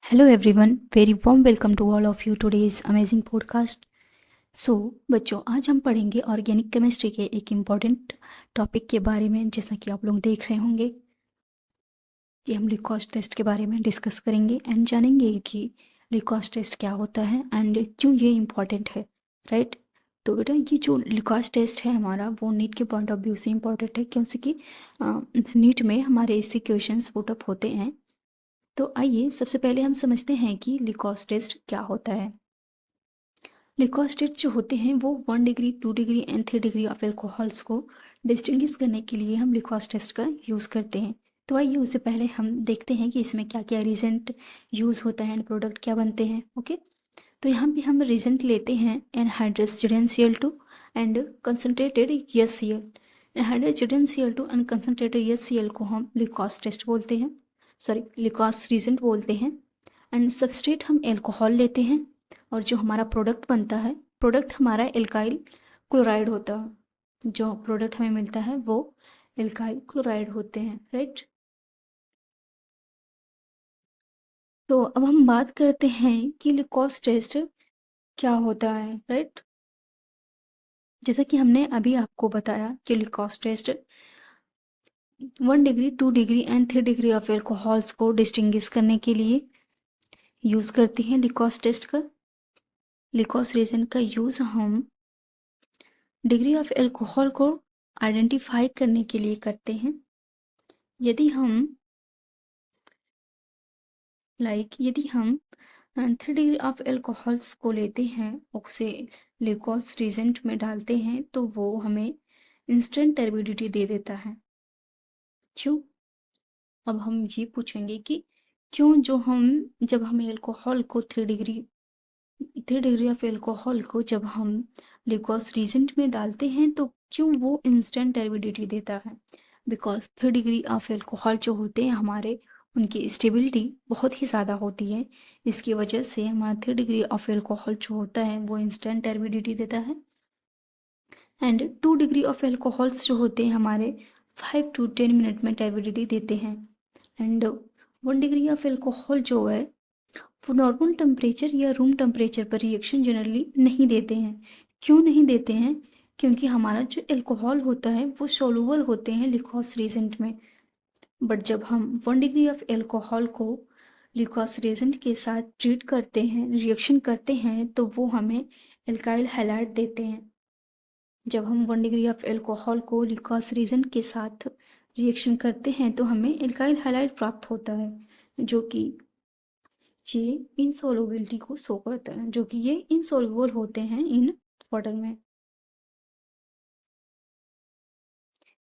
Hello everyone, very warm welcome to all of you today's amazing podcast. बच्चों आज हम पढ़ेंगे ऑर्गेनिक केमिस्ट्री के एक इम्पॉर्टेंट टॉपिक के बारे में। जैसा कि आप लोग देख रहे होंगे कि हम लिकॉस टेस्ट के बारे में डिस्कस करेंगे एंड जानेंगे कि लिकॉस टेस्ट क्या होता है एंड क्यों ये इम्पॉर्टेंट है, राइट। तो बेटा ये जो लिकॉस टेस्ट है हमारा वो नीट के पॉइंट ऑफ व्यू से इम्पॉर्टेंट है, क्योंकि नीट में हमारे इससे क्वेश्चंस पुट अप होते हैं। तो आइए सबसे पहले हम समझते हैं कि लिकॉस टेस्ट क्या होता है। लिकॉस टेस्ट जो होते हैं वो 1 degree 2 degree and 3 degree of alcohols को डिस्टिंग्विश करने के लिए हम लिकॉस टेस्ट का यूज़ करते हैं। तो आइए उससे पहले हम देखते हैं कि इसमें क्या क्या रीजेंट यूज़ होता है एंड प्रोडक्ट क्या बनते हैं। ओके, तो यहाँ पे हम रीजेंट लेते हैं anhydrous Cl2 and concentrated HCl। Anhydrous Cl2 and concentrated HCl को हम लिकॉस टेस्ट बोलते हैं, सॉरी लिकॉस रीजेंट बोलते हैं। एंड सबस्ट्रेट हम एल्कोहल लेते हैं और जो हमारा प्रोडक्ट बनता है, प्रोडक्ट हमारा एल्काइल क्लोराइड होता है। जो प्रोडक्ट हमें मिलता है वो एल्काइल क्लोराइड होते हैं, राइट। तो अब हम बात करते हैं कि लिकॉस टेस्ट क्या होता है, राइट। जैसा कि हमने अभी आपको बताया कि Lucas test 1 degree 2 degree and 3 degree of alcohols को डिस्टिंग्विश करने के लिए यूज़ करती हैं लिकॉस टेस्ट का। लिकॉस रीजन का यूज़ हम डिग्री ऑफ एल्कोहल को आइडेंटिफाई करने के लिए करते हैं। यदि हम यदि हम 3 डिग्री ऑफ एल्कोहल्स को लेते हैं, उसे लिकॉस रीजेंट में डालते हैं, तो वो हमें इंस्टेंट टर्बिडिटी दे देता है। क्यों? अब हम ये पूछेंगे कि क्यों जब हम एल्कोहल को 3 डिग्री ऑफ एल्कोहल को जब हम लिकॉस रीजेंट में डालते हैं तो क्यों वो इंस्टेंट टर्बिडिटी देता है। बिकॉज 3 डिग्री ऑफ एल्कोहल जो होते हैं हमारे, उनकी स्टेबिलिटी बहुत ही ज़्यादा होती है। इसकी वजह से हमारा 3 डिग्री ऑफ एल्कोहल जो होता है वो इंस्टेंट टर्बिडिटी देता है। एंड 2 डिग्री ऑफ एल्कोहल्स जो होते हैं हमारे 5 to 10 मिनट में टर्बिडिटी देते हैं। एंड 1 डिग्री ऑफ एल्कोहल जो है वो नॉर्मल टेम्परेचर या रूम टेम्परेचर पर रिएक्शन जनरली नहीं देते हैं। क्यों नहीं देते हैं? क्योंकि हमारा जो एल्कोहल होता है वो सोलूबल होते हैं लिकॉस रीजेंट में। बट जब हम 1 डिग्री ऑफ एल्कोहल को लिकॉस रीजेंट के साथ ट्रीट करते हैं, रिएक्शन करते हैं, तो वो हमें एल्काइल हैलाइड देते हैं। जब हम 1 डिग्री ऑफ एल्कोहल को लिकॉस रीजेंट के साथ रिएक्शन करते हैं तो हमें एल्काइल हैलाइड प्राप्त होता है, जो कि ये इनसोल्युबिलिटी को शो करता है, जो कि ये इनसोल्युबल होते हैं इन वाटर में।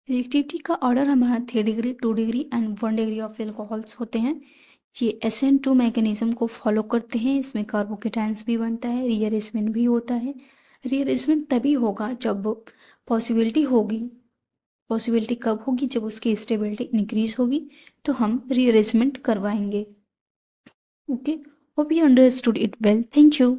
रिएक्टिविटी का ऑर्डर हमारा 3 degree 2 degree and 1 degree of alcohols होते हैं। ये SN2 मैकेनिज्म को फॉलो करते हैं। इसमें कार्बोकेटायंस भी बनता है, रीअरेंजमेंट भी होता है। रीअरेंजमेंट तभी होगा जब पॉसिबिलिटी होगी। पॉसिबिलिटी कब होगी? जब उसकी स्टेबिलिटी इंक्रीज होगी तो हम रीअरेंजमेंट करवाएंगे। Okay, hope you understood it well. Thank you.